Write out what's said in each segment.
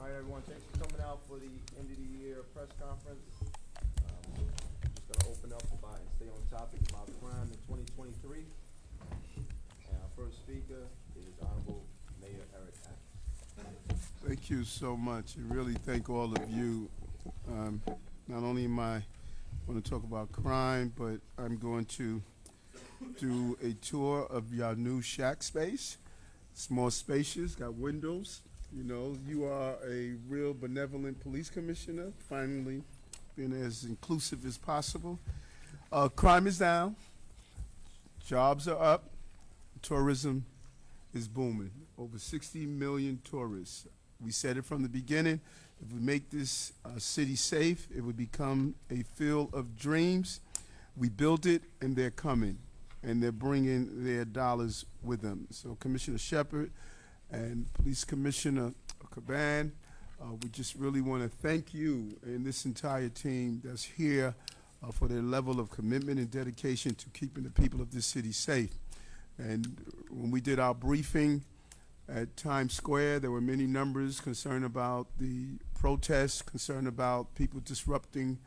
All right, everyone, thanks for coming out for the end of the year press conference. Just gonna open up about and stay on topic about crime in 2023. And our first speaker is Honorable Mayor Eric Adams. Thank you so much, and really thank all of you. Not only am I going to talk about crime, but I'm going to do a tour of your new shack space. It's more spacious, got windows. You know, you are a real benevolent police commissioner, finally being as inclusive as possible. Crime is down, jobs are up, tourism is booming. Over 60 million tourists. We said it from the beginning, if we make this city safe, it would become a field of dreams. We built it, and they're coming, and they're bringing their dollars with them. So Commissioner Shepard and Police Commissioner Caban, we just really want to thank you and this entire team that's here for their level of commitment and dedication to keeping the people of this city safe. And when we did our briefing at Times Square, there were many numbers concerned about the protests, concerned about people disrupting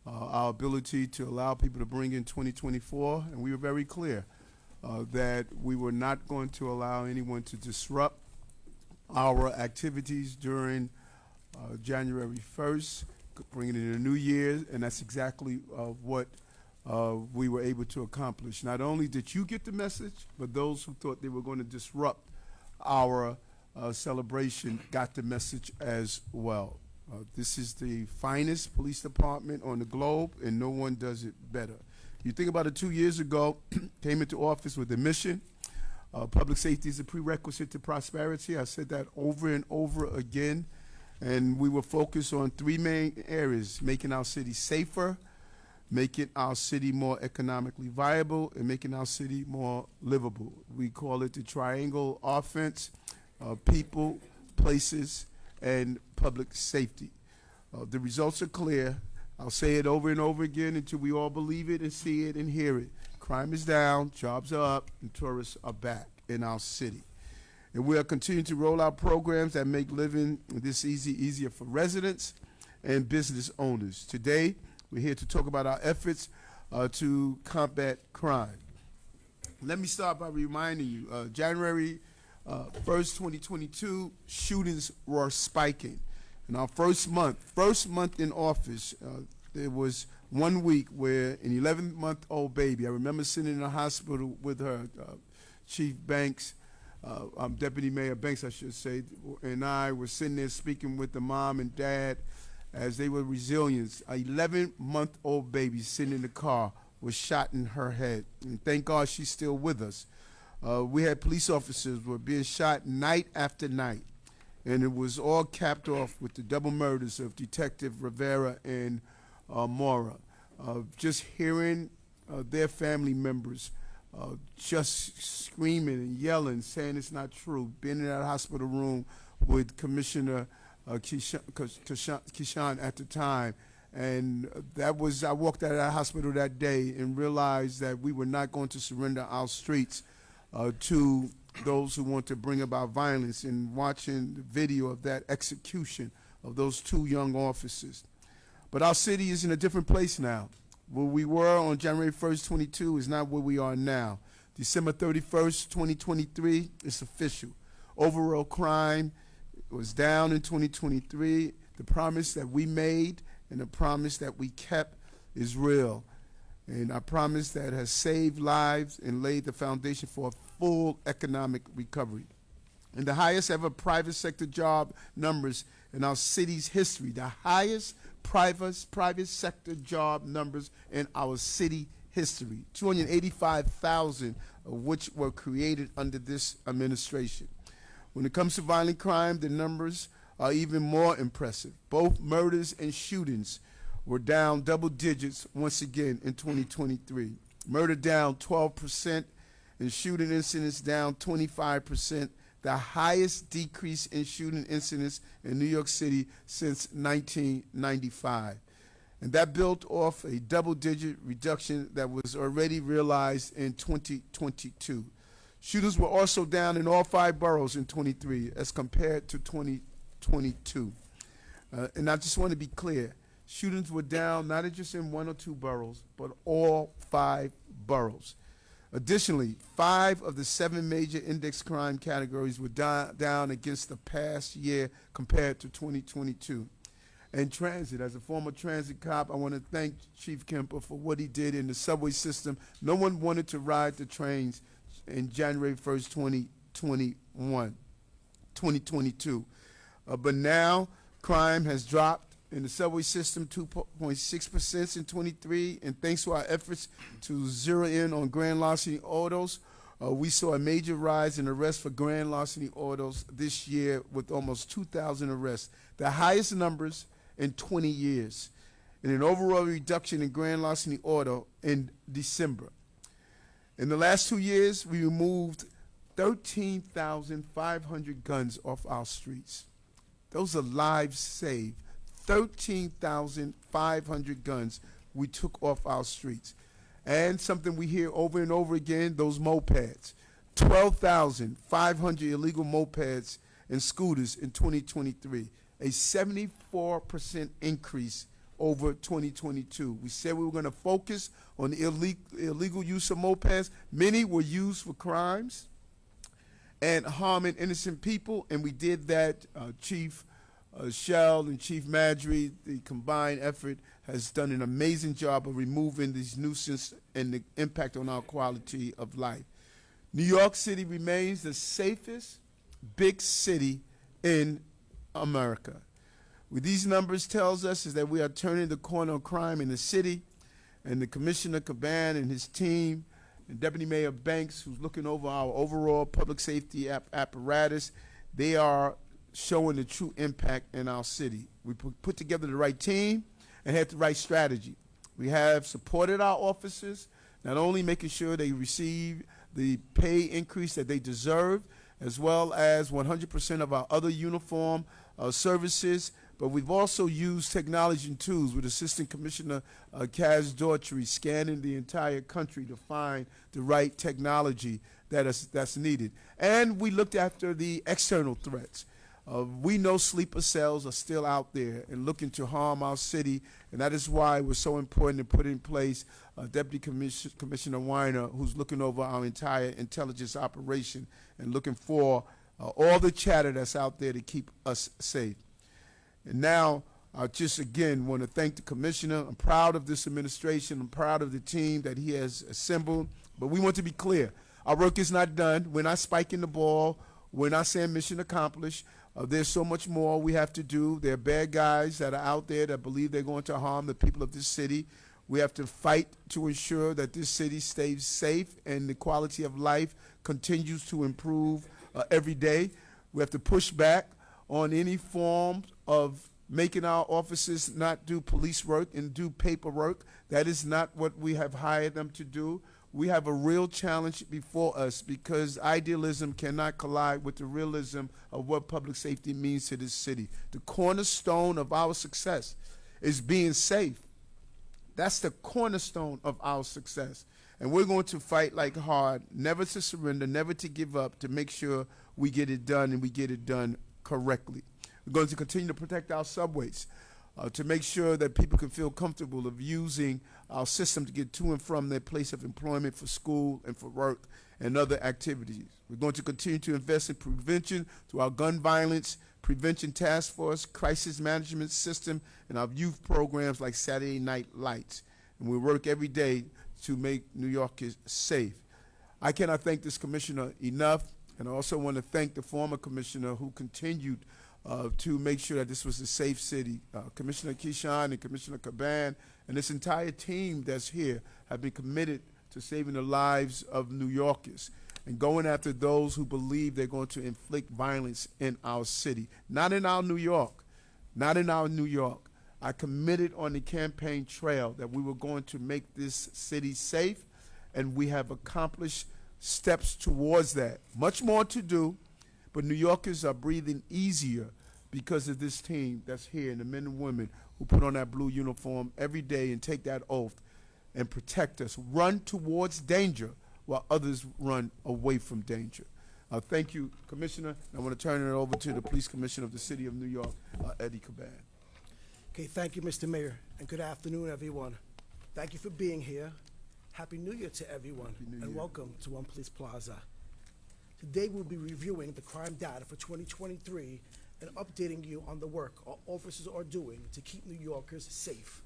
our ability to allow people to bring in 2024, and we were very clear that we were not going to allow anyone to disrupt our activities during January 1st, bringing in a new year, and that's exactly what we were able to accomplish. Not only did you get the message, but those who thought they were going to disrupt our celebration got the message as well. This is the finest police department on the globe, and no one does it better. You think about it, 2 years ago, came into office with a mission. Public safety is a prerequisite to prosperity. I said that over and over again, and we were focused on three main areas: making our city safer, making our city more economically viable, and making our city more livable. We call it the triangle offense: people, places, and public safety. The results are clear. I'll say it over and over again until we all believe it and see it and hear it. Crime is down, jobs are up, and tourists are back in our city. And we are continuing to roll out programs that make living this easier for residents and business owners. Today, we're here to talk about our efforts to combat crime. Let me start by reminding you, January 1st, 2022, shootings were spiking. In our first month in office, there was 1 week where an 11-month-old baby, I remember sitting in the hospital with her, Chief Banks, Deputy Mayor Banks, I should say, and I were sitting there speaking with the mom and dad as they were resilient. An 11-month-old baby sitting in the car was shot in her head, and thank God she's still with us. We had police officers who were being shot night after night, and it was all capped off with the double murders of Detective Rivera and Mora. Just hearing their family members just screaming and yelling, saying it's not true, being in that hospital room with Commissioner Kishan at the time. And I walked out of that hospital that day and realized that we were not going to surrender our streets to those who want to bring about violence, and watching the video of that execution of those two young officers. But our city is in a different place now. Where we were on January 1st, 22 is not where we are now. December 31st, 2023, it's official. Overall crime was down in 2023. The promise that we made and the promise that we kept is real. And a promise that has saved lives and laid the foundation for a full economic recovery. And the highest ever private sector job numbers in our city's history, the highest private sector job numbers in our city history, 285,000 of which were created under this administration. When it comes to violent crime, the numbers are even more impressive. Both murders and shootings were down double digits once again in 2023. Murder down 12% and shooting incidents down 25%, the highest decrease in shooting incidents in New York City since 1995. And that built off a double-digit reduction that was already realized in 2022. Shootings were also down in all 5 boroughs in 23 as compared to 2022. And I just want to be clear, shootings were down not just in 1 or 2 boroughs, but all 5 boroughs. Additionally, 5 of the 7 major index crime categories were down against the past year compared to 2022. And transit, as a former transit cop, I want to thank Chief Kemper for what he did in the subway system. No one wanted to ride the trains in January 1st, 2022. But now crime has dropped in the subway system 2.6% in 23, and thanks to our efforts to zero in on grand larceny autos, we saw a major rise in arrests for grand larceny autos this year with almost 2,000 arrests, the highest numbers in 20 years, and an overall reduction in grand larceny auto in December. In the last 2 years, we removed 13,500 guns off our streets. Those are lives saved. 13,500 guns we took off our streets. And something we hear over and over again, those mopeds. 12,500 illegal mopeds and scooters in 2023, a 74% increase over 2022. We said we were going to focus on the illegal use of mopeds. Many were used for crimes and harming innocent people, and we did that. Chief Shell and Chief Madry, the combined effort, has done an amazing job of removing these nuisance and the impact on our quality of life. New York City remains the safest big city in America. What these numbers tells us is that we are turning the corner on crime in the city, and the Commissioner Caban and his team, and Deputy Mayor Banks, who's looking over our overall public safety apparatus, they are showing the true impact in our city. We put together the right team and had the right strategy. We have supported our officers, not only making sure they receive the pay increase that they deserve, as well as 100% of our other uniform services, but we've also used technology and tools with Assistant Commissioner Kaz Daughtry scanning the entire country to find the right technology that's needed. And we looked after the external threats. We know sleeper cells are still out there and looking to harm our city, and that is why it was so important to put in place Deputy Commissioner Weiner, who's looking over our entire intelligence operation and looking for all the chatter that's out there to keep us safe. And now, I just again want to thank the Commissioner. I'm proud of this administration. I'm proud of the team that he has assembled. But we want to be clear. Our work is not done. We're not spiking the ball. We're not saying mission accomplished. There's so much more we have to do. There are bad guys that are out there that believe they're going to harm the people of this city. We have to fight to ensure that this city stays safe and the quality of life continues to improve every day. We have to push back on any form of making our officers not do police work and do paperwork. That is not what we have hired them to do. We have a real challenge before us because idealism cannot collide with the realism of what public safety means to this city. The cornerstone of our success is being safe. That's the cornerstone of our success. And we're going to fight like hard, never to surrender, never to give up, to make sure we get it done and we get it done correctly. We're going to continue to protect our subways, to make sure that people can feel comfortable of using our system to get to and from their place of employment for school and for work and other activities. We're going to continue to invest in prevention through our gun violence prevention task force, crisis management system, and our youth programs like Saturday Night Lights. And we work every day to make New Yorkers safe. I cannot thank this commissioner enough, and I also want to thank the former commissioner who continued to make sure that this was a safe city. Commissioner Keyshawn and Commissioner Caban and this entire team that's here have been committed to saving the lives of New Yorkers and going after those who believe they're going to inflict violence in our city. Not in our New York, not in our New York. I committed on the campaign trail that we were going to make this city safe, and we have accomplished steps towards that. Much more to do, but New Yorkers are breathing easier because of this team that's here and the men and women who put on that blue uniform every day and take that oath and protect us, run towards danger while others run away from danger. Thank you, Commissioner. I want to turn it over to the Police Commissioner of the City of New York, Eddie Caban. Okay, thank you, Mr. Mayor, and good afternoon, everyone. Thank you for being here. Happy New Year to everyone, Happy New and Year. welcome to One Police Plaza. Today, we'll be reviewing the crime data for 2023 and updating you on the work our officers are doing to keep New Yorkers safe.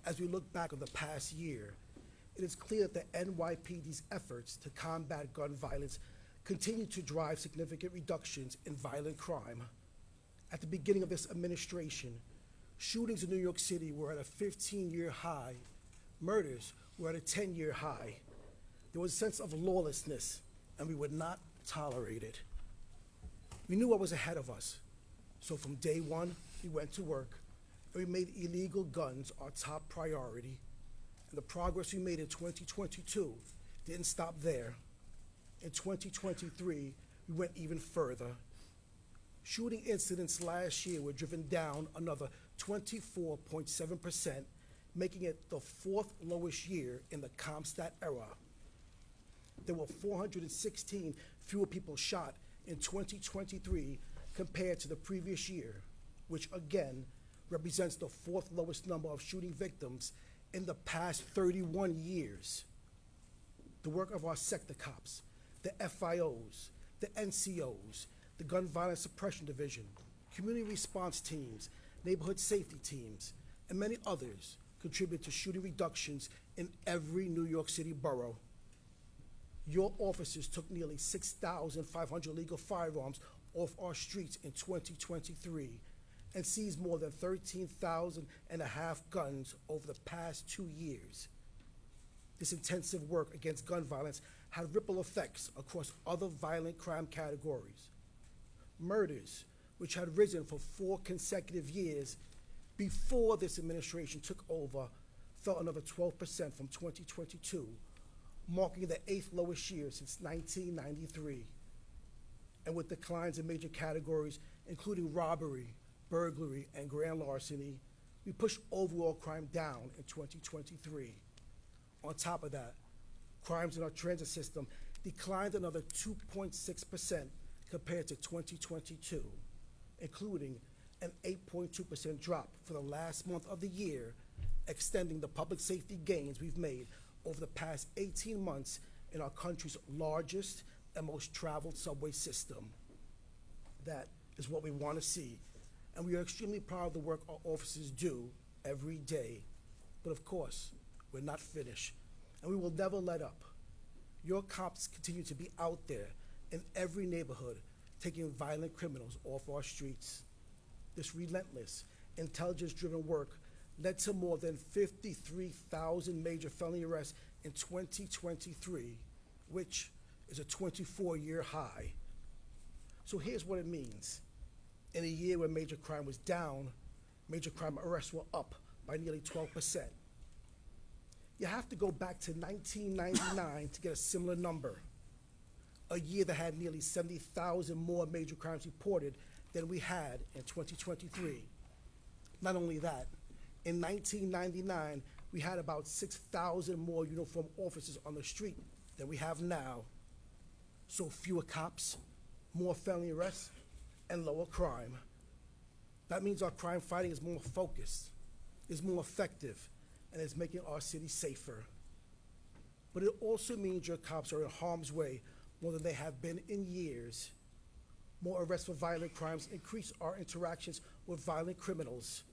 As we look back on the past year, it is clear that the NYPD's efforts to combat gun violence continue to drive significant reductions in violent crime. At the beginning of this administration, shootings in New York City were at a 15-year high. Murders were at a 10-year high. There was a sense of lawlessness, and we would not tolerate it. We knew what was ahead of us, so from day one, we went to work, and we made illegal guns our top priority. And the progress we made in 2022 didn't stop there. In 2023, we went even further. Shooting incidents last year were driven down another 24.7%, making it the fourth lowest year in the CompStat era. There were 416 fewer people shot in 2023 compared to the previous year, which again represents the fourth lowest number of shooting victims in the past 31 years. The work of our sector cops, the FIOs, the NCOs, the Gun Violence Suppression Division, community response teams, neighborhood safety teams, and many others contribute to shooting reductions in every New York City borough. Your officers took nearly 6,500 legal firearms off our streets in 2023 and seized more than 13,000 and a half guns over the past 2 years. This intensive work against gun violence had ripple effects across other violent crime categories. Murders, which had risen for 4 consecutive years before this administration took over, fell another 12% from 2022, marking the 8th lowest year since 1993. And with declines in major categories, including robbery, burglary, and grand larceny, we pushed overall crime down in 2023. On top of that, crimes in our transit system declined another 2.6% compared to 2022, including an 8.2% drop for the last month of the year, extending the public safety gains we've made over the past 18 months in our country's largest and most traveled subway system. That is what we want to see, and we are extremely proud of the work our officers do every day. But of course, we're not finished, and we will never let up. Your cops continue to be out there in every neighborhood, taking violent criminals off our streets. This relentless, intelligence-driven work led to more than 53,000 major felony arrests in 2023, which is a 24-year high. So here's what it means. In a year when major crime was down, major crime arrests were up by nearly 12%. You have to go back to 1999 to get a similar number, a year that had nearly 70,000 more major crimes reported than we had in 2023. Not only that, in 1999, we had about 6,000 more uniformed officers on the street than we have now. So fewer cops, more felony arrests, and lower crime. That means our crime fighting is more focused, is more effective, and is making our city safer. But it also means your cops are in harm's way more than they have been in years. More arrests for violent crimes increase our interactions with violent criminals,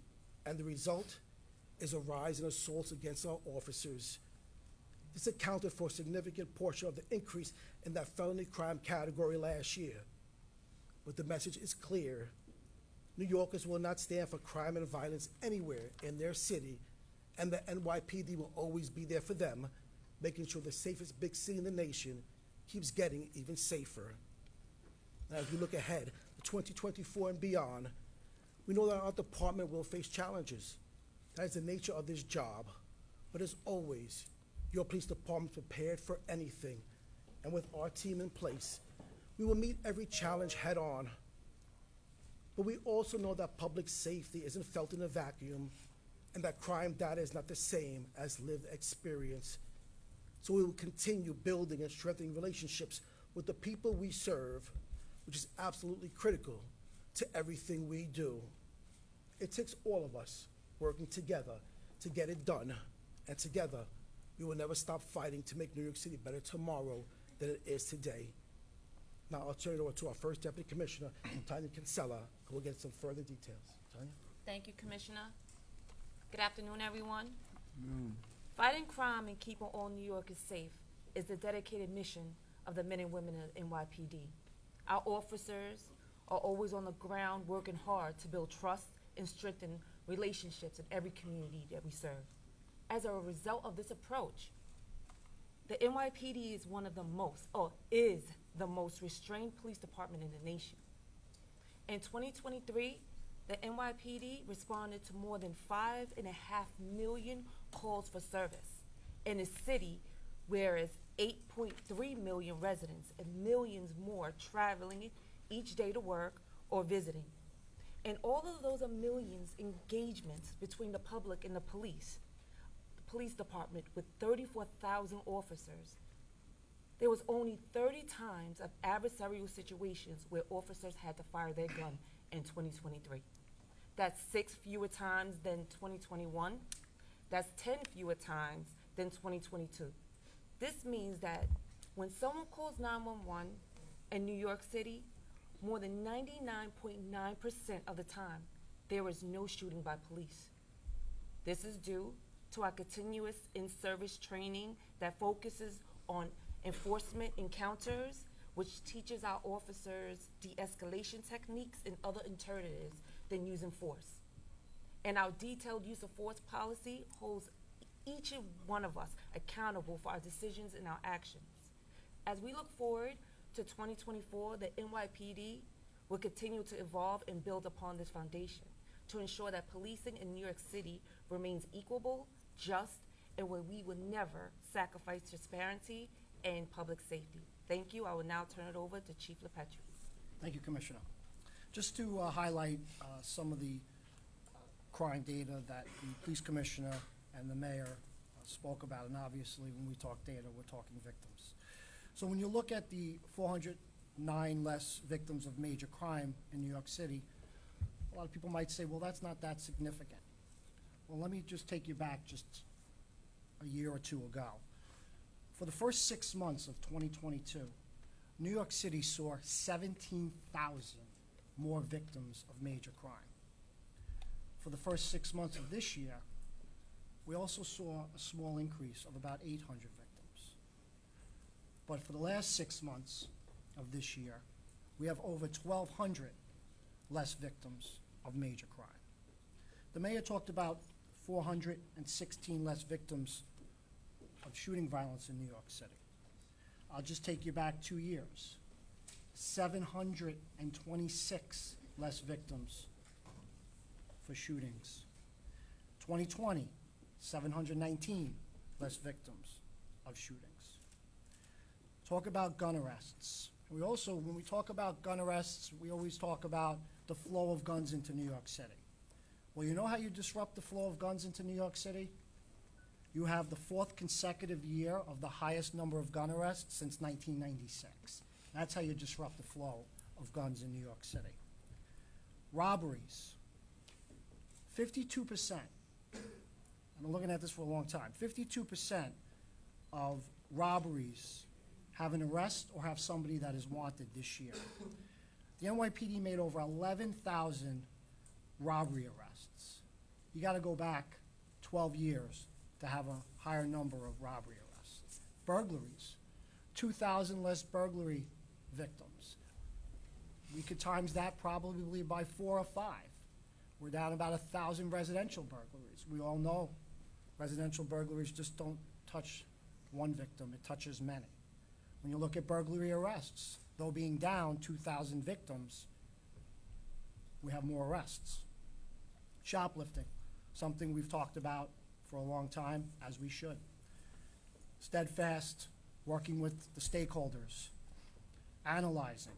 and the result is a rise in assaults against our officers. This accounted for a significant portion of the increase in that felony crime category last year. But the message is clear. New Yorkers will not stand for crime and violence anywhere in their city, and the NYPD will always be there for them, making sure the safest big city in the nation keeps getting even safer. Now, as we look ahead to 2024 and beyond, we know that our department will face challenges. That is the nature of this job. But as always, your police department is prepared for anything. And with our team in place, we will meet every challenge head on. But we also know that public safety isn't felt in a vacuum, and that crime data is not the same as lived experience. So we will continue building and strengthening relationships with the people we serve, which is absolutely critical to everything we do. It takes all of us working together to get it done, and together, we will never stop fighting to make New York City better tomorrow than it is today. Now, I'll turn it over to our first Deputy Commissioner, Tanya Kinsella, who will get some further details. Tanya? Thank you, Commissioner. Good afternoon, everyone. Fighting crime and keeping all New Yorkers safe is the dedicated mission of the men and women of NYPD. Our officers are always on the ground working hard to build trust and strengthen relationships in every community that we serve. As a result of this approach, the NYPD is is the most restrained police department in the nation. In 2023, the NYPD responded to more than 5.5 million calls for service in a city where is 8.3 million residents and millions more traveling each day to work or visiting. And all of those are millions engagements between the public and the police department with 34,000 officers. There was only 30 times of adversarial situations where officers had to fire their gun in 2023. That's 6 fewer times than 2021. That's 10 fewer times than 2022. This means that when someone calls 911 in New York City, more than 99.9% of the time, there is no shooting by police. This is due to our continuous in-service training that focuses on enforcement encounters, which teaches our officers de-escalation techniques and other alternatives than using force. And our detailed use of force policy holds each and one of us accountable for our decisions and our actions. As we look forward to 2024, the NYPD will continue to evolve and build upon this foundation to ensure that policing in New York City remains equitable, just, and where we will never sacrifice transparency and public safety. Thank you. I will now turn it over to Chief LePetru. Thank you, Commissioner. Just to highlight some of the crime data that the police commissioner and the mayor spoke about, and obviously when we talk data, we're talking victims. So when you look at the 409 less victims of major crime in New York City, a lot of people might say, well, that's not that significant. Well, let me just take you back just a year or two ago. For the first 6 months of 2022, New York City saw 17,000 more victims of major crime. For the first 6 months of this year, we also saw a small increase of about 800 victims. But for the last 6 months of this year, we have over 1,200 less victims of major crime. The mayor talked about 416 less victims of shooting violence in New York City. I'll just take you back 2 years. 726 less victims for shootings. 2020, 719 less victims of shootings. Talk about gun arrests. We also, when we talk about gun arrests, we always talk about the flow of guns into New York City. Well, you know how you disrupt the flow of guns into New York City? You have the 4th consecutive year of the highest number of gun arrests since 1996. That's how you disrupt the flow of guns in New York City. Robberies, 52%. I've been looking at this for a long time. 52% of robberies have an arrest or have somebody that is wanted this year. The NYPD made over 11,000 robbery arrests. You got to go back 12 years to have a higher number of robbery arrests. Burglaries, 2,000 less burglary victims. We could times that probably by 4 or 5. We're down about 1,000 residential burglaries. We all know residential burglaries just don't touch one victim, it touches many. When you look at burglary arrests, though being down 2,000 victims, we have more arrests. Shoplifting, something we've talked about for a long time, as we should. Steadfast, working with the stakeholders, analyzing,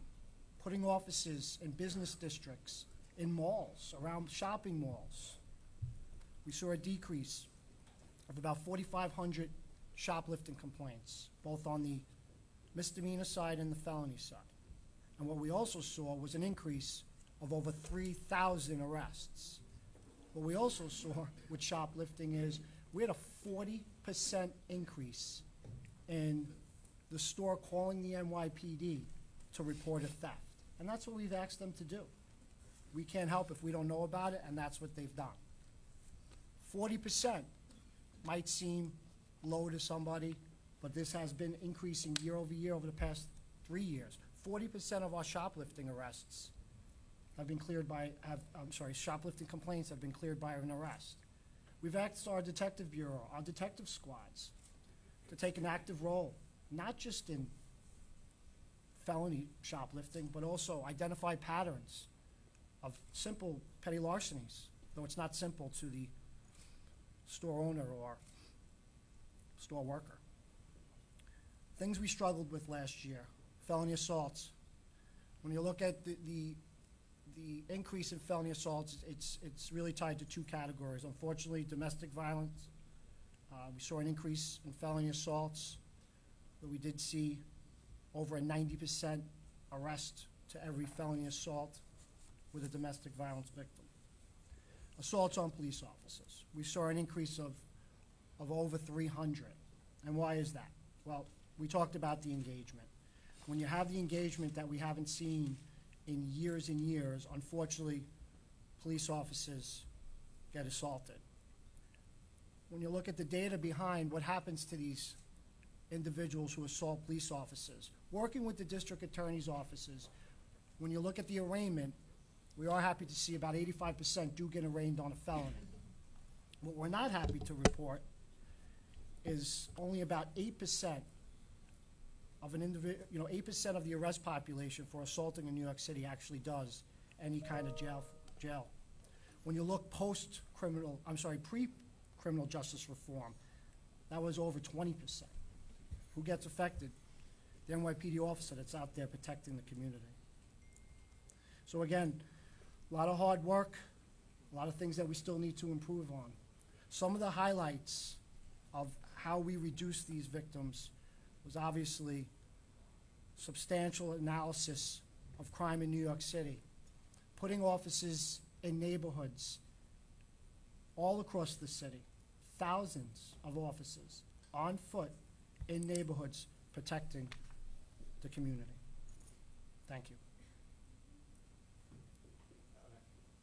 putting offices in business districts, in malls, around shopping malls. We saw a decrease of about 4,500 shoplifting complaints, both on the misdemeanor side and the felony side. And what we also saw was an increase of over 3,000 arrests. What we also saw with shoplifting is we had a 40% increase in the store calling the NYPD to report a theft. And that's what we've asked them to do. We can't help if we don't know about it, and that's what they've done. 40% might seem low to somebody, but this has been increasing year over year over the past 3 years. 40% of our shoplifting arrests have been cleared by, shoplifting complaints have been cleared by an arrest. We've asked our detective bureau, our detective squads, to take an active role, not just in felony shoplifting, but also identify patterns of simple petty larcenies, though it's not simple to the store owner or store worker. Things we struggled with last year, felony assaults. When you look at the increase in felony assaults, it's really tied to two categories. Unfortunately, domestic violence, we saw an increase in felony assaults, but we did see over a 90% arrest to every felony assault with a domestic violence victim. Assaults on police officers. We saw an increase of over 300. And why is that? Well, we talked about the engagement. When you have the engagement that we haven't seen in years and years, unfortunately, police officers get assaulted. When you look at the data behind what happens to these individuals who assault police officers, working with the district attorney's offices, when you look at the arraignment, we are happy to see about 85% do get arraigned on a felony. What we're not happy to report is only about 8% of an individual, 8% of the arrest population for assaulting in New York City actually does any kind of jail. When you look pre-criminal justice reform, that was over 20%. Who gets affected? The NYPD officer that's out there protecting the community. So again, a lot of hard work, a lot of things that we still need to improve on. Some of the highlights of how we reduce these victims was obviously substantial analysis of crime in New York City, putting officers in neighborhoods all across the city, thousands of officers on foot in neighborhoods protecting the community. Thank you.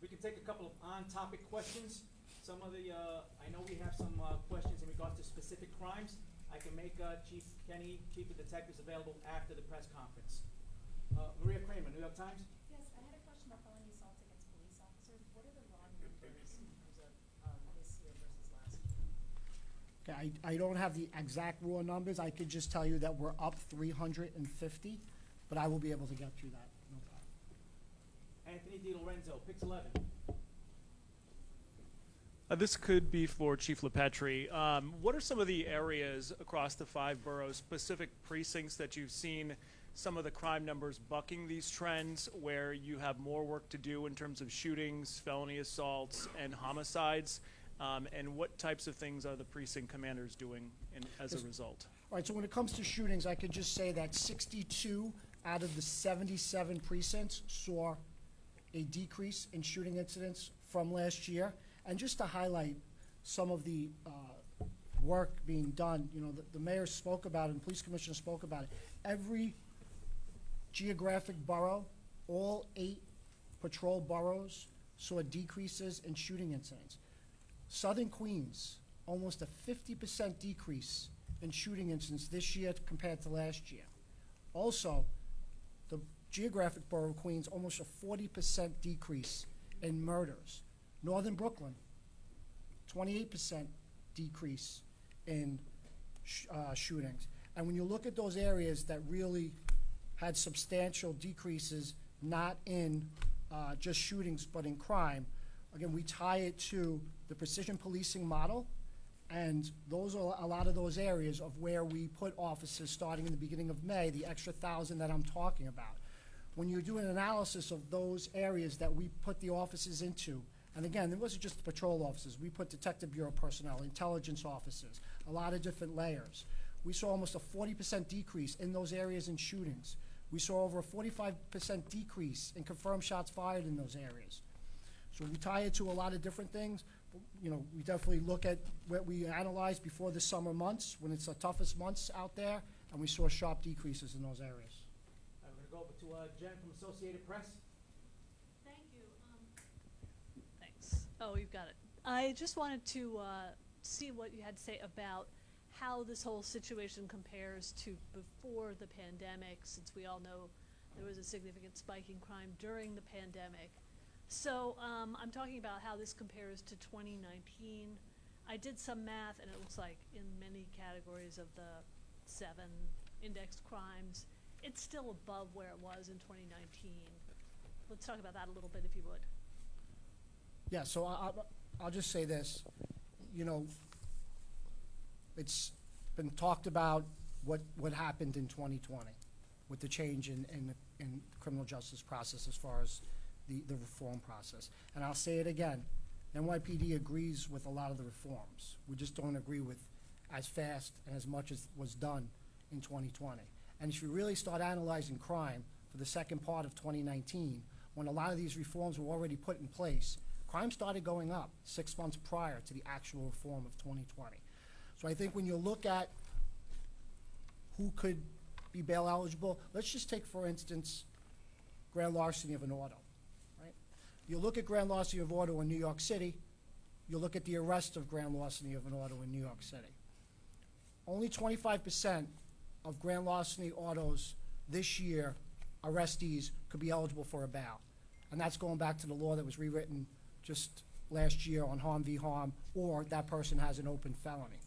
We can take a couple of on-topic questions. Some of the, I know we have some questions in regards to specific crimes. I can make Chief Kenny, Chief of Detectives, available after the press conference. Maria Kramer, New York Times. Yes, I had a question about felony assaults against police officers. What are the raw numbers in terms of this year versus last year? Okay, I don't have the exact raw numbers. I could just tell you that we're up 350, but I will be able to get you that. No problem. Anthony DiLorenzo, Pix 11. This could be for Chief LePetri. What are some of the areas across the 5 boroughs, specific precincts that you've seen some of the crime numbers bucking these trends, where you have more work to do in terms of shootings, felony assaults, and homicides? And what types of things are the precinct commanders doing as a result? All right, so when it comes to shootings, I could just say that 62 out of the 77 precincts saw a decrease in shooting incidents from last year. And just to highlight some of the work being done, the mayor spoke about it and the police commissioner spoke about it. Every geographic borough, all 8 patrol boroughs saw decreases in shooting incidents. Southern Queens, almost a 50% decrease in shooting incidents this year compared to last year. Also, the geographic borough of Queens, almost a 40% decrease in murders. Northern Brooklyn, 28% decrease in shootings. And when you look at those areas that really had substantial decreases, not in just shootings, but in crime, again, we tie it to the precision policing model, and those are a lot of those areas of where we put officers starting in the beginning of May, the extra 1,000 that I'm talking about. When you do an analysis of those areas that we put the officers into, and again, it wasn't just the patrol officers. We put detective bureau personnel, intelligence officers, a lot of different layers. We saw almost a 40% decrease in those areas in shootings. We saw over a 45% decrease in confirmed shots fired in those areas. So we tie it to a lot of different things. You know, we definitely look at what we analyzed before the summer months, when it's the toughest months out there, and we saw sharp decreases in those areas. I'm gonna go over to Jen from Associated Press. Thank you. Thanks. Oh, you've got it. I just wanted to see what you had to say about how this whole situation compares to before the pandemic, since we all know there was a significant spike in crime during the pandemic. So I'm talking about how this compares to 2019. I did some math, and it looks like in many categories of the 7 indexed crimes, it's still above where it was in 2019. Let's talk about that a little bit, if you would. Yeah, so I'll just say this. You know, it's been talked about what happened in 2020 with the change in the criminal justice process as far as the reform process. And I'll say it again, NYPD agrees with a lot of the reforms. We just don't agree with as fast and as much as was done in 2020. And if you really start analyzing crime for the second part of 2019, when a lot of these reforms were already put in place, crime started going up 6 months prior to the actual reform of 2020. So I think when you look at who could be bail eligible, let's just take, for instance, grand larceny of an auto, right? You look at grand larceny of auto in New York City, you look at the arrest of grand larceny of an auto in New York City. Only 25% of grand larceny autos this year, arrestees, could be eligible for a bail. And that's going back to the law that was rewritten just last year on harm v. harm, or that person has an open felony.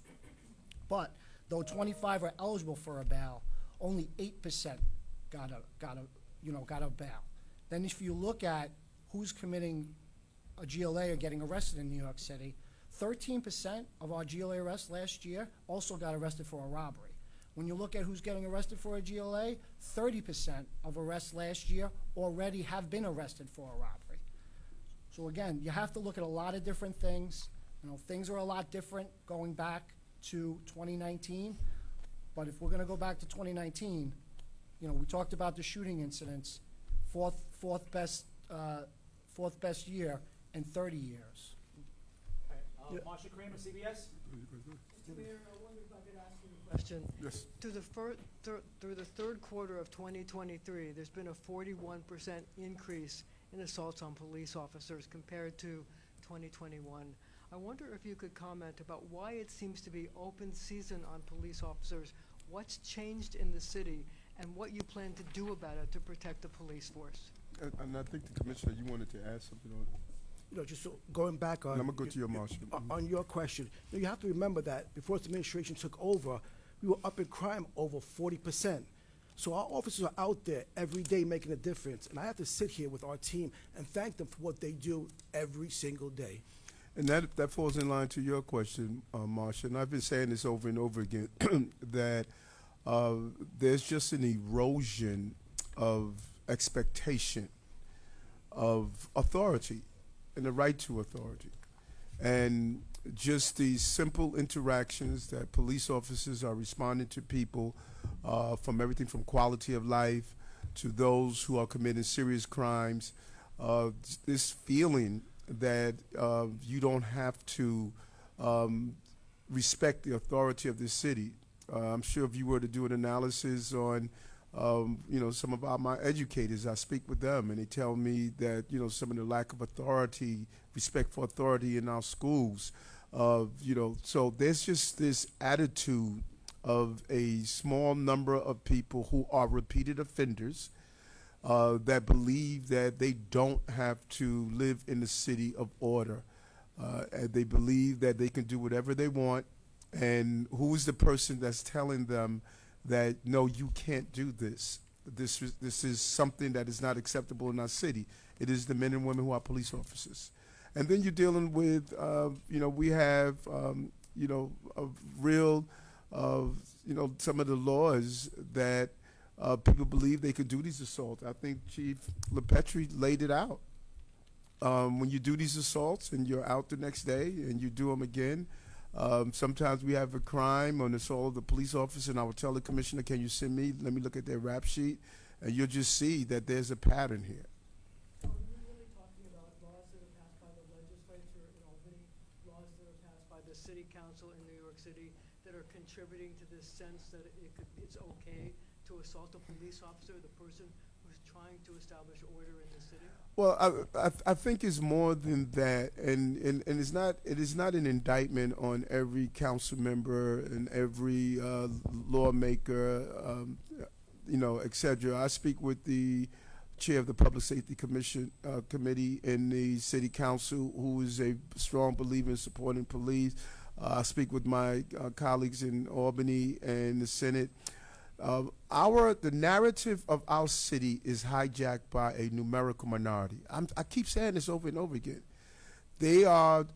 But though 25 are eligible for a bail, only 8% got a bail. Then if you look at who's committing a GLA or getting arrested in New York City, 13% of our GLA arrests last year also got arrested for a robbery. When you look at who's getting arrested for a GLA, 30% of arrests last year already have been arrested for a robbery. So again, you have to look at a lot of different things. You know, things are a lot different going back to 2019. But if we're going to go back to 2019, you know, we talked about the shooting incidents, fourth best year in 30 years. All right, Marsha Kramer, CBS. Mr. Mayor, I wonder if I could ask you a question. Yes. Through the third quarter of 2023, there's been a 41% increase in assaults on police officers compared to 2021. I wonder if you could comment about why it seems to be open season on police officers, what's changed in the city, and what you plan to do about it to protect the police force. And I think the commissioner, you wanted to add something on it. You know, just so going back on. And I'm gonna go to your Marshal. On your question, you know, you have to remember that before this administration took over, we were up in crime over 40%. So our officers are out there every day making a difference, and I have to sit here with our team and thank them for what they do every single day. And that falls in line to your question, Marsha, and I've been saying this over and over again, that there's just an erosion of expectation of authority and the right to authority. And just these simple interactions that police officers are responding to people from everything from quality of life to those who are committing serious crimes, this feeling that you don't have to respect the authority of this city. I'm sure if you were to do an analysis on you know, some of my educators, I speak with them and they tell me that, you know, some of the lack of authority, respect for authority in our schools, you know, so there's just this attitude of a small number of people who are repeated offenders that believe that they don't have to live in the city of order. And they believe that they can do whatever they want. And who is the person that's telling them that, no, you can't do this? This is something that is not acceptable in our city. It is the men and women who are police officers. And then you're dealing with, you know, we have, you know, a real, you know, some of the laws that people believe they could do these assaults. I think Chief LePetri laid it out. When you do these assaults and you're out the next day and you do them again, sometimes we have a crime on the assault of the police officer, and I will tell the commissioner, can you send me, let me look at their rap sheet, and you'll just see that there's a pattern here. Are you really talking about laws that are passed by City that are contributing to this sense that it's okay to assault a police officer, the person who's trying to establish order in the city? Well, I think it's more than that, and it is not an indictment on every council member and every lawmaker, et cetera. I speak with the chair of the Public Safety Commission Committee in the City Council, who is a strong believer in supporting police. I speak with my colleagues in Albany and the Senate. The narrative of our city is hijacked by a numerical minority. I keep saying this over and over again. They are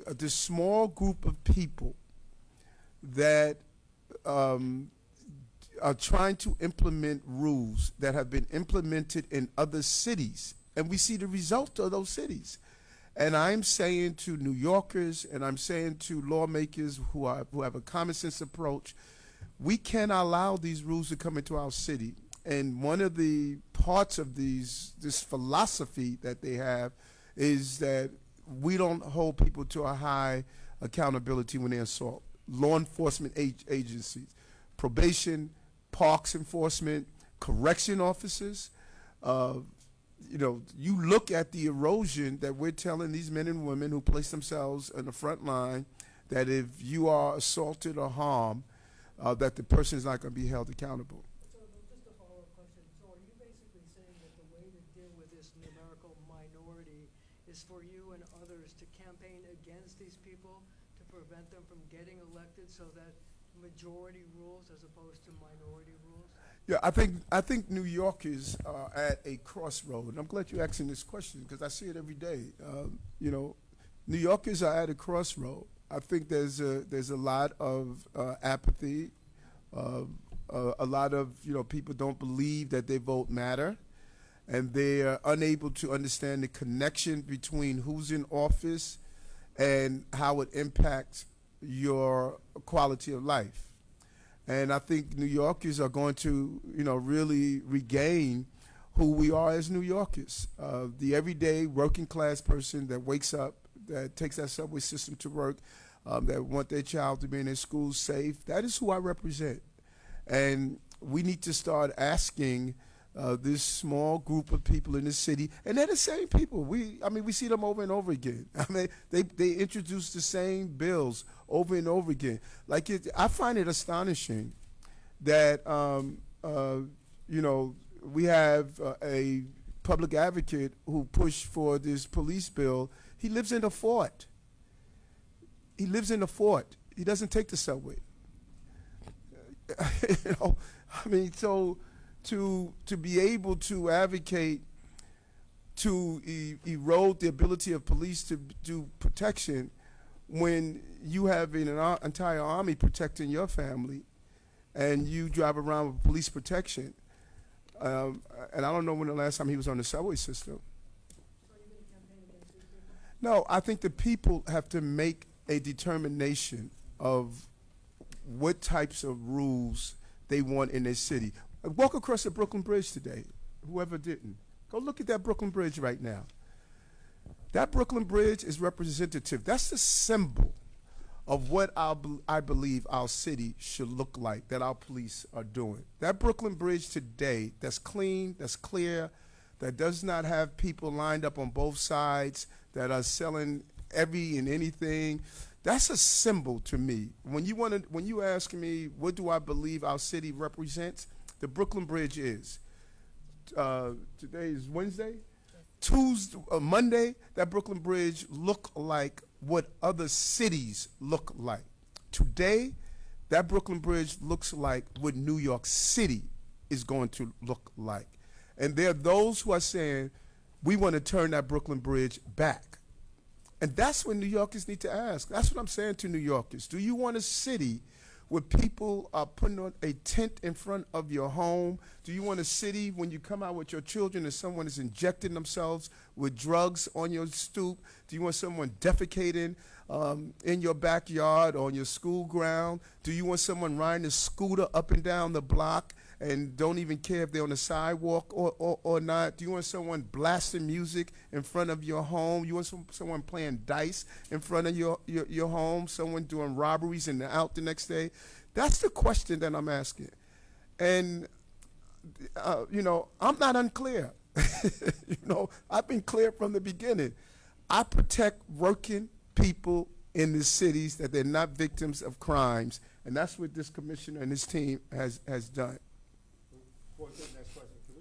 this small group of people that are trying to implement rules that have been implemented in other cities, and we see the result of those cities. And I'm saying to New Yorkers, and I'm saying to lawmakers who have a common sense approach, we cannot allow these rules to come into our city. And one of the parts of this philosophy that they have is that we don't hold people to a high accountability when they assault. Law enforcement agencies, probation, parks enforcement, correction officers. You look at the erosion that we're telling these men and women who place themselves in the front line that if you are assaulted or harmed, that the person is not going to be held accountable. So just a follow-up question. So are you basically saying that the way to deal with this numerical minority is for you and others to campaign against these people to prevent them from getting elected so that majority rules as opposed to minority rules? Yeah, I think New Yorkers are at a crossroad, and I'm glad you're asking this question because I see it every day. New Yorkers are at a crossroad. I think there's a lot of apathy. A lot of people don't believe that their vote matter, and they are unable to understand the connection between who's in office and how it impacts your quality of life. And I think New Yorkers are going to really regain who we are as New Yorkers. The everyday working class person that wakes up, that takes that subway system to work, that want their child to be in their school safe. That is who I represent. And we need to start asking this small group of people in the city, and they're the same people. We see them over and over again. They introduce the same bills over and over again. I find it astonishing that we have a public advocate who pushed for this police bill. He lives in a fort. He doesn't take the subway. So to be able to advocate to erode the ability of police to do protection when you have an entire army protecting your family and you drive around with police protection. And I don't know when the last time he was on the subway system. So are you going to campaign against these people? No, I think the people have to make a determination of what types of rules they want in their city. Walk across the Brooklyn Bridge today, whoever didn't. Go look at that Brooklyn Bridge right now. That Brooklyn Bridge is representative. That's the symbol of what I believe our city should look like, that our police are doing. That Brooklyn Bridge today, that's clean, that's clear, that does not have people lined up on both sides, that are selling every and anything. That's a symbol to me. When you ask me, what do I believe our city represents? The Brooklyn Bridge is. Today is Wednesday. Monday, that Brooklyn Bridge looked like what other cities look like. Today, that Brooklyn Bridge looks like what New York City is going to look like. And there are those who are saying, we want to turn that Brooklyn Bridge back. And that's what New Yorkers need to ask. That's what I'm saying to New Yorkers. Do you want a city where people are putting on a tent in front of your home? Do you want a city when you come out with your children and someone is injecting themselves with drugs on your stoop? Do you want someone defecating in your backyard or on your school ground? Do you want someone riding a scooter up and down the block and don't even care if they're on the sidewalk or not? Do you want someone blasting music in front of your home? You want someone playing dice in front of your home? Someone doing robberies and they're out the next day? That's the question that I'm asking. And, I'm not unclear. I've been clear from the beginning. I protect working people in the cities, that they're not victims of crimes, and that's what this commissioner and his team has done. Before we take the next question, can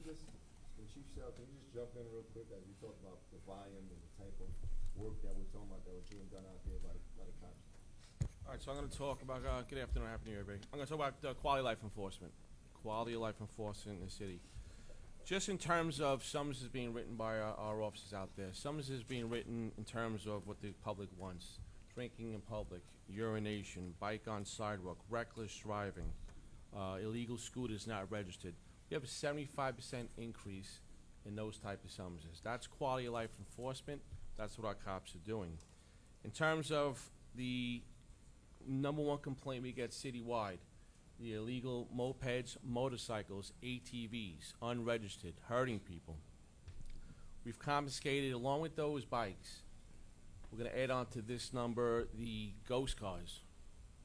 Chief Sal, can you just jump in real quick as we talk about the volume and the type of work that we're talking about that was being done out there by the cops? All right, so I'm going to talk about, good afternoon, happy new year, everybody. I'm going to talk about quality of life enforcement. Quality of life enforcement in the city. Just in terms of summonses being written by our officers out there, summonses being written in terms of what the public wants. Drinking in public, urination, bike on sidewalk, reckless driving, illegal scooters not registered. We have a 75% increase in those type of summonses. That's quality of life enforcement. That's what our cops are doing. In terms of the #1 complaint we get citywide, the illegal mopeds, motorcycles, ATVs, unregistered, hurting people. We've confiscated, along with those bikes, we're going to add on to this number the ghost cars,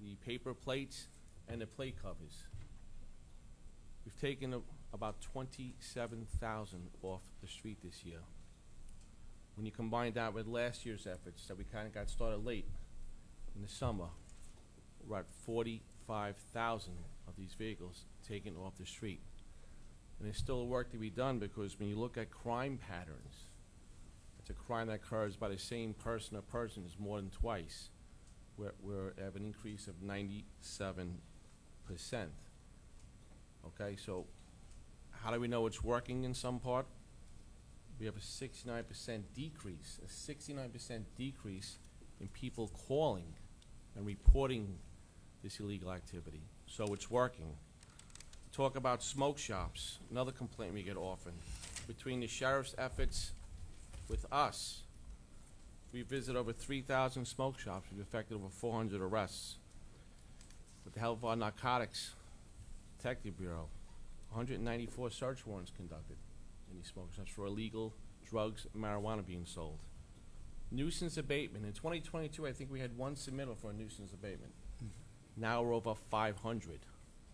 the paper plates, and the plate covers. We've taken about 27,000 off the street this year. When you combine that with last year's efforts that we kind of got started late in the summer, we're at 45,000 of these vehicles taken off the street. And there's still work to be done, because when you look at crime patterns, it's a crime that occurs by the same person or persons more than twice. We have an increase of 97%. Okay, so how do we know it's working in some part? We have a 69% decrease in people calling and reporting this illegal activity. So it's working. Talk about smoke shops, another complaint we get often. Between the sheriff's efforts with us, we visit over 3,000 smoke shops. We've effected over 400 arrests. With the help of our Narcotics Detective Bureau, 194 search warrants conducted in these smoke shops for illegal drugs and marijuana being sold. Nuisance abatement. In 2022, I think we had one submittal for a nuisance abatement. Now we're over 500.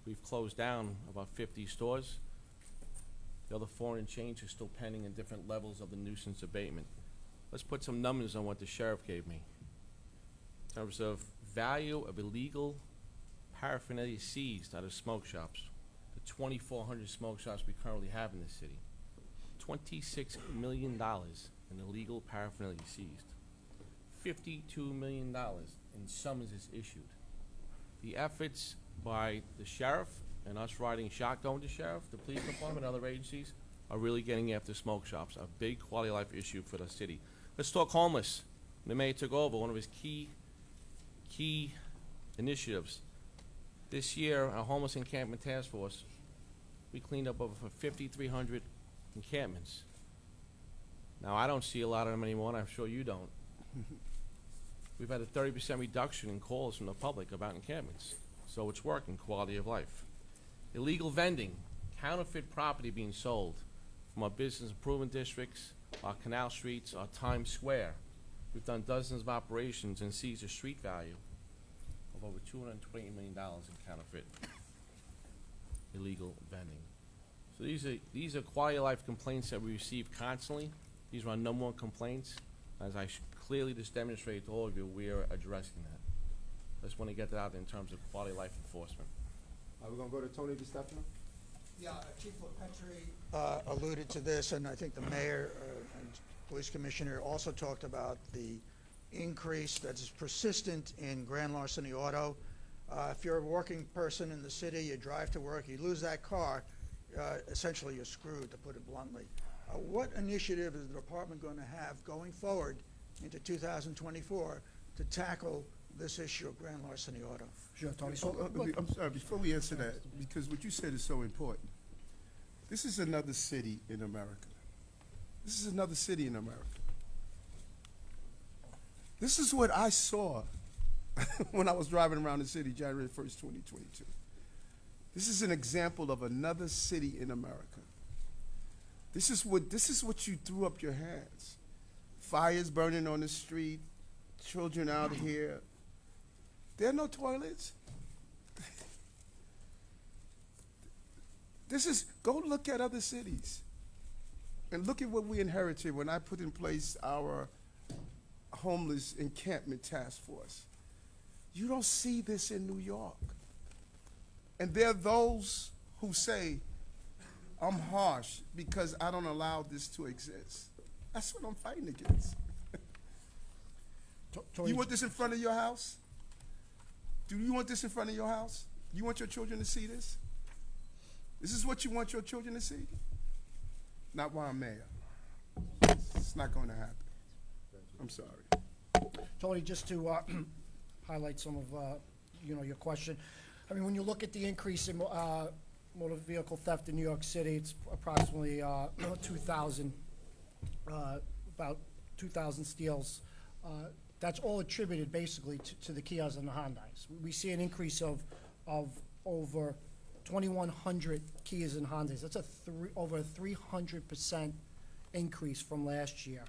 We've closed down about 50 stores. The other 4 and change are still pending in different levels of the nuisance abatement. Let's put some numbers on what the sheriff gave me. In terms of value of illegal paraphernalia seized out of smoke shops, the 2,400 smoke shops we currently have in this city, $26 million in illegal paraphernalia seized, $52 million in summonses issued. The efforts by the sheriff and us riding shotgun to sheriff, the police department, and other agencies are really getting after smoke shops, a big quality of life issue for the city. Let's talk homeless. The mayor took over one of his key initiatives. This year, our homeless encampment task force, we cleaned up over 5,300 encampments. Now, I don't see a lot of them anymore, and I'm sure you don't. We've had a 30% reduction in calls from the public about encampments. So it's working, quality of life. Illegal vending, counterfeit property being sold from our business improvement districts, our canal streets, our Times Square. We've done dozens of operations and seized a street value of over $220 million in counterfeit illegal vending. So these are quality of life complaints that we receive constantly. These are our #1 complaints. As I clearly just demonstrated to all of you, we are addressing that. I just want to get that out in terms of quality of life enforcement. We're gonna go to Tony DiStefano. Yeah, Chief LaPetri alluded to this, and I think the mayor and police commissioner also talked about the increase that is persistent in grand larceny auto. If you're a working person in the city, you drive to work, you lose that car, essentially you're screwed, to put it bluntly. What initiative is the department going to have going forward into 2024 to tackle this issue of grand larceny auto? Sure, Tony. I'm sorry, before we answer that, because what you said is so important. This is another city in America. This is another city in America. This is what I saw when I was driving around the city January 1st, 2022. This is an example of another city in America. This is what you threw up your hands. Fires burning on the street, children out here. There are no toilets. Go look at other cities and look at what we inherited when I put in place our homeless encampment task force. You don't see this in New York. And there are those who say, I'm harsh because I don't allow this to exist. That's what I'm fighting against. You want this in front of your house? Do you want this in front of your house? You want your children to see this? This is what you want your children to see? Not while I'm mayor. It's not going to happen. I'm sorry. Tony, just to highlight some of your question. I mean, when you look at the increase in motor vehicle theft in New York City, it's approximately 2,000, about 2,000 steals. That's all attributed basically to the Kias and the Hyundais. We see an increase of over 2,100 Kias and Hyundais. That's over a 300% increase from last year.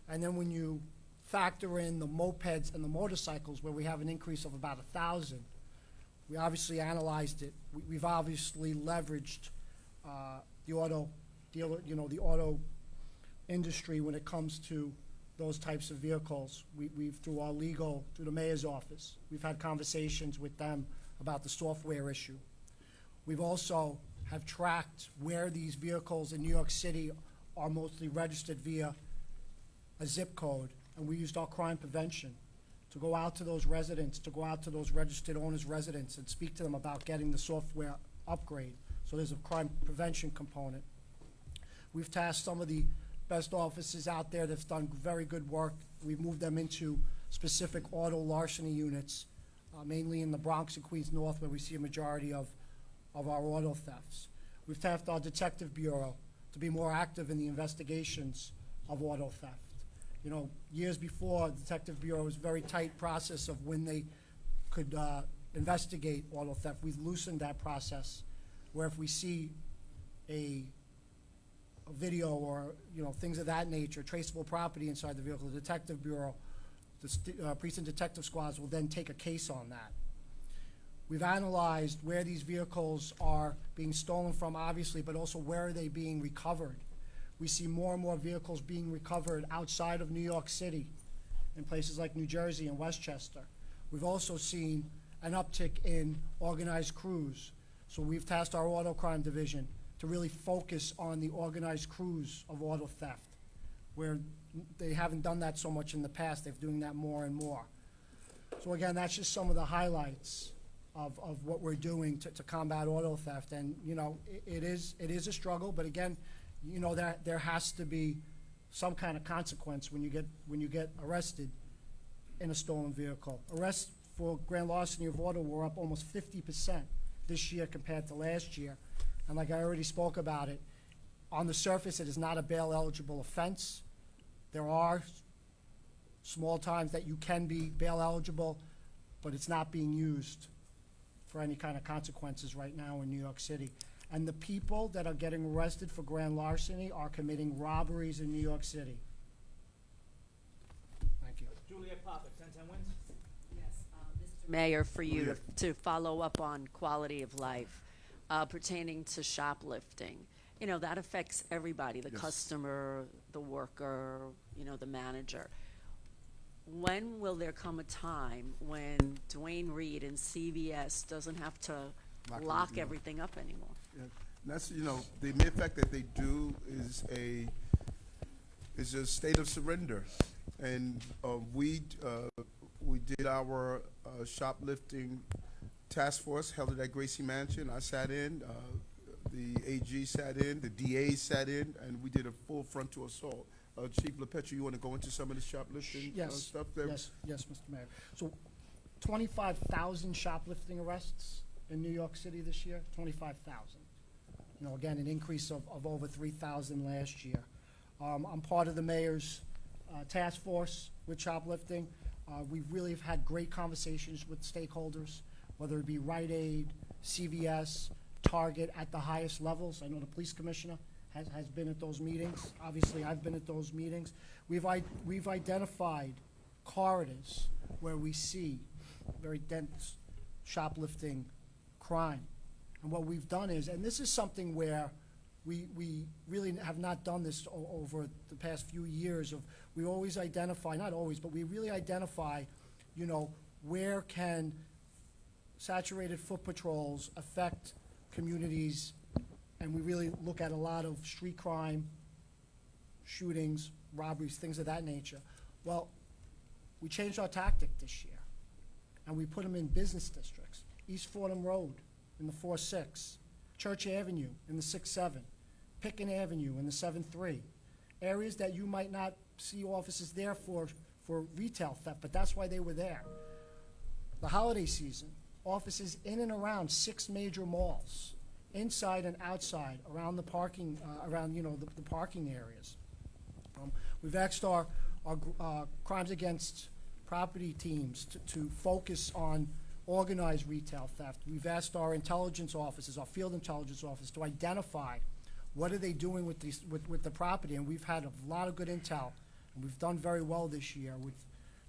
And then when you factor in the mopeds and the motorcycles, where we have an increase of about 1,000, we obviously analyzed it. We've obviously leveraged the auto dealer, the auto industry when it comes to those types of vehicles. We've through our legal, through the mayor's office, we've had conversations with them about the software issue. We've also have tracked where these vehicles in New York City are mostly registered via a zip code, and we used our crime prevention to go out to those residents, to go out to those registered owners' residents and speak to them about getting the software upgrade. So there's a crime prevention component. We've tasked some of the best officers out there that's done very good work. We've moved them into specific auto larceny units, mainly in the Bronx and Queens North, where we see a majority of our auto thefts. We've tasked our detective bureau to be more active in the investigations of auto theft. Years before, the Detective Bureau was a very tight process of when they could investigate auto theft. We've loosened that process, where if we see a video or things of that nature, traceable property inside the vehicle, the Detective Bureau, the precinct detective squads will then take a case on that. We've analyzed where these vehicles are being stolen from, obviously, but also where are they being recovered. We see more and more vehicles being recovered outside of New York City in places like New Jersey and Westchester. We've also seen an uptick in organized crews. So we've tasked our auto crime division to really focus on the organized crews of auto theft, where they haven't done that so much in the past. They're doing that more and more. So again, that's just some of the highlights of what we're doing to combat auto theft. And it is a struggle, but again, that there has to be some kind of consequence when you get arrested in a stolen vehicle. Arrests for grand larceny of auto were up almost 50% this year compared to last year. And like I already spoke about it, on the surface it is not a bail eligible offense. There are small times that you can be bail eligible, but it's not being used for any kind of consequences right now in New York City. And the people that are getting arrested for grand larceny are committing robberies in New York City. Thank you. Juliet Papa, 1010 wins. Yes, Mr. Mayor, for you to follow up on quality of life pertaining to shoplifting. That affects everybody, the customer, the worker, the manager. When will there come a time when Dwayne Reed and CVS doesn't have to lock everything up anymore? Yeah. That's the mere fact that they do is a state of surrender, and we did our shoplifting task force held it at Gracie Mansion. I sat in, the AG sat in, the DA sat in, and we did a full frontal assault. Chief LaPetra, you want to go into some of the shoplifting stuff there? Yes, Mr. Mayor. So 25,000 shoplifting arrests in New York City this year, 25,000. Again, an increase of over 3,000 last year. I'm part of the mayor's task force with shoplifting. We really have had great conversations with stakeholders, whether it be Rite Aid, CVS, target at the highest levels. I know the police commissioner has been at those meetings. Obviously, I've been at those meetings. We've identified corridors where we see very dense shoplifting crime. And what we've done is, and this is something where we really have not done this over the past few years, we always identify, not always, but we really identify, you know, where can saturated foot patrols affect communities, and we really look at a lot of street crime, shootings, robberies, things of that nature. Well, we changed our tactic this year, and we put them in business districts. East Fordham Road in the 4-6, Church Avenue in the 6-7, Picken Avenue in the 7-3. Areas that you might not see officers there for retail theft, but that's why they were there. The holiday season, officers in and around 6 major malls, inside and outside, around the parking, the parking areas. We've asked our crimes against property teams to focus on organized retail theft. We've asked our intelligence officers, our field intelligence officers, to identify what are they doing with the property, and we've had a lot of good intel, and we've done very well this year with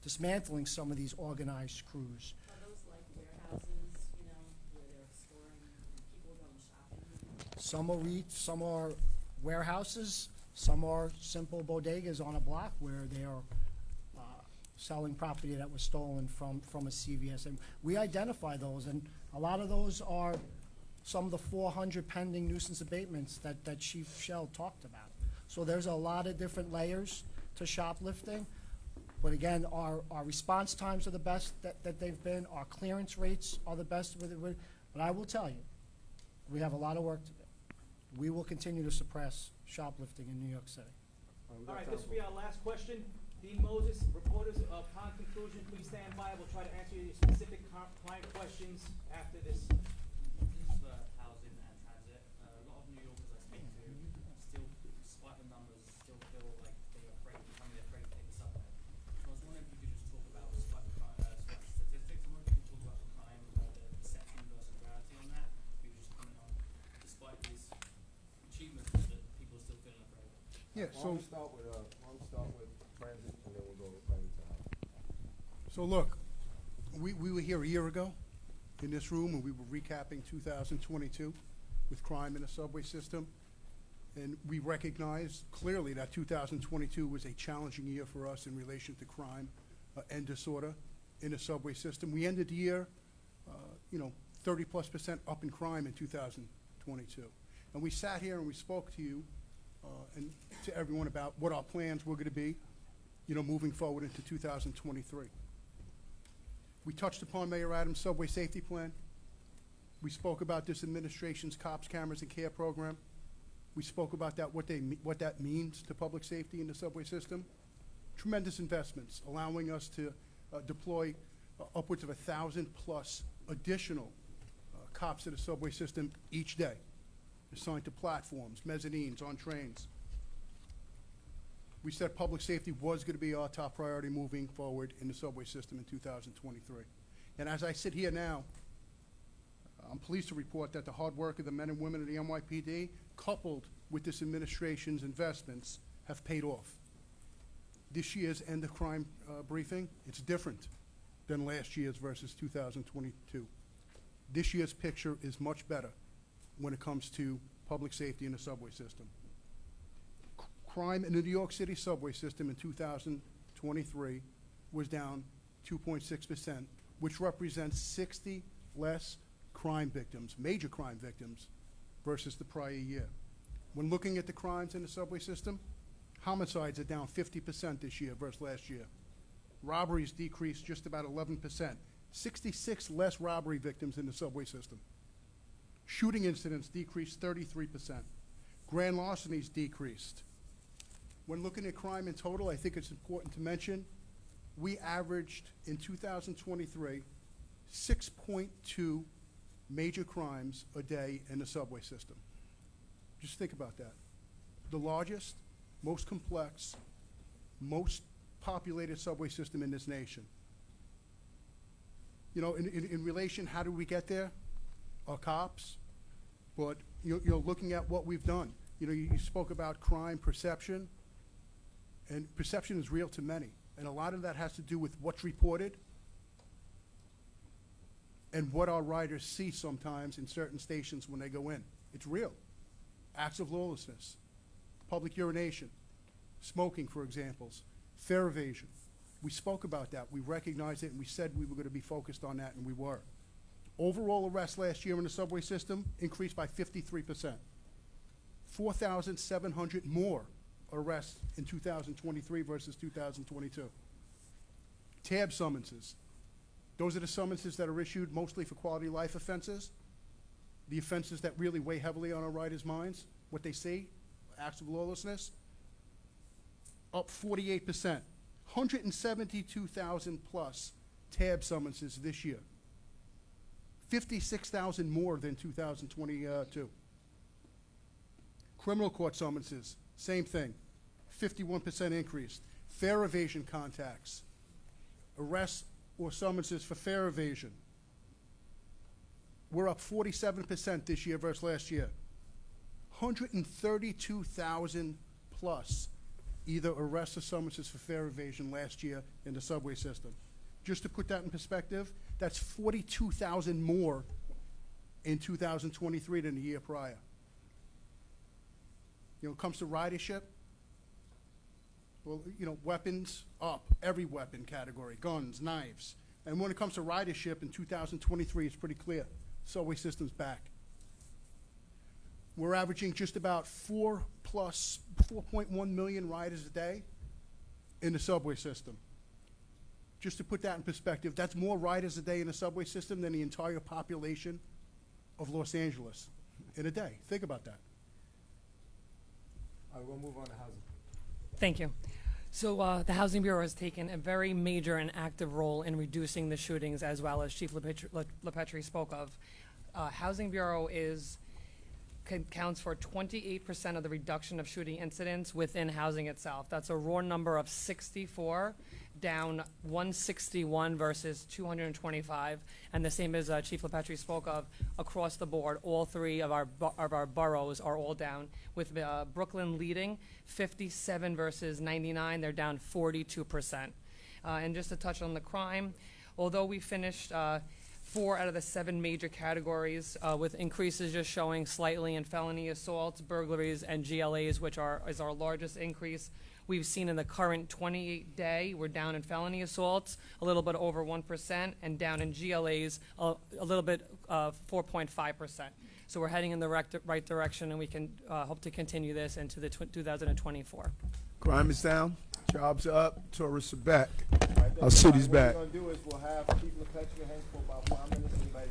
dismantling some of these organized crews. Are those like warehouses, you know, where they're storing people going shopping? Some are warehouses, some are simple bodegas on a block where they are selling property that was stolen from a CVS. And we identify those, and a lot of those are some of the 400 pending nuisance abatements that Chief Shell talked about. So there's a lot of different layers to shoplifting. But again, our response times are the best that they've been. Our clearance rates are the best. But I will tell you, we have a lot of work to do. We will continue to suppress shoplifting in New York City. All right, this will be our last question. Dean Moses, reporters, upon conclusion, please stand by. We'll try to answer your specific client questions after this. This is for housing and transit. A lot of New Yorkers I speak to still, despite the numbers, still feel like they're afraid to take the subway. So I was wondering if you could just talk about statistics. I wonder if you could talk about the crime, the perception versus reality on that. If you could just comment on, despite these achievements, that people are still feeling afraid. Yeah, Why don't we start with transit, and then we'll go right into housing. So look, we were here a year ago in this room, and we were recapping 2022 with crime in the subway system. And we recognized clearly that 2022 was a challenging year for us in relation to crime and disorder in the subway system. We ended the year, 30+% up in crime in 2022. And we sat here and we spoke to you and to everyone about what our plans were going to be, moving forward into 2023. We touched upon Mayor Adams' subway safety plan. We spoke about this administration's cops, cameras, and care program. We spoke about that, what that means to public safety in the subway system. Tremendous investments, allowing us to deploy upwards of 1,000+ additional cops to the subway system each day, assigned to platforms, mezzanines, on trains. We said public safety was going to be our top priority moving forward in the subway system in 2023. And as I sit here now, I'm pleased to report that the hard work of the men and women of the NYPD, coupled with this administration's investments, have paid off. This year's end of crime briefing, it's different than last year's versus 2022. This year's picture is much better when it comes to public safety in the subway system. Crime in the New York City subway system in 2023 was down 2.6%, which represents 60 less crime victims, major crime victims, versus the prior year. When looking at the crimes in the subway system, homicides are down 50% this year versus last year. Robberies decreased just about 11%. 66 less robbery victims in the subway system. Shooting incidents decreased 33%. Grand larcenies decreased. When looking at crime in total, I think it's important to mention, we averaged in 2023 6.2 major crimes a day in the subway system. Just think about that. The largest, most complex, most populated subway system in this nation. In relation, how do we get there? Our cops, But, looking at what we've done, you spoke about crime perception, and perception is real to many. And a lot of that has to do with what's reported and what our riders see sometimes in certain stations when they go in. It's real. Acts of lawlessness, public urination, smoking, for examples, fare evasion. We spoke about that. We recognized it, and we said we were going to be focused on that, and we were. Overall arrests last year in the subway system increased by 53%. 4,700 more arrests in 2023 versus 2022. Tab summonses. Those are the summonses that are issued mostly for quality of life offenses, the offenses that really weigh heavily on our riders' minds, what they see, acts of lawlessness, up 48%. 172,000 plus tab summonses this year. 56,000 more than 2022. Criminal court summonses, same thing, 51% increase. Fare evasion contacts, arrests or summonses for fare evasion, we're up 47% this year versus last year. 132,000 plus either arrests or summonses for fare evasion last year in the subway system. Just to put that in perspective, that's 42,000 more in 2023 than the year prior. When it comes to ridership, well, weapons up, every weapon category, guns, knives. And when it comes to ridership in 2023, it's pretty clear. Subway system's back. We're averaging just about 4.1 million riders a day in the subway system. Just to put that in perspective, that's more riders a day in the subway system than the entire population of Los Angeles in a day. Think about that. All right, we'll move on to housing. Thank you. So the Housing Bureau has taken a very major and active role in reducing the shootings, as well as Chief LePetri spoke of. Housing Bureau counts for 28% of the reduction of shooting incidents within housing itself. That's a raw number of 64, down 161 versus 225, and the same as Chief LePetri spoke of, across the board, all three of our boroughs are all down, with Brooklyn leading 57 versus 99. They're down 42%. And just to touch on the crime, although we finished 4 out of the 7 major categories, with increases just showing slightly in felony assaults, burglaries, and GLAs, which is our largest increase we've seen in the current 28-day. We're down in felony assaults a little bit over 1%, and down in GLAs a little bit 4.5%. So we're heading in the right direction, and we can hope to continue this into the 2024. Crime is down, jobs are up, tourists are back. All right, Our city's back. What we're going to do is we'll have Chief LePetri hang for about 5 minutes. Anybody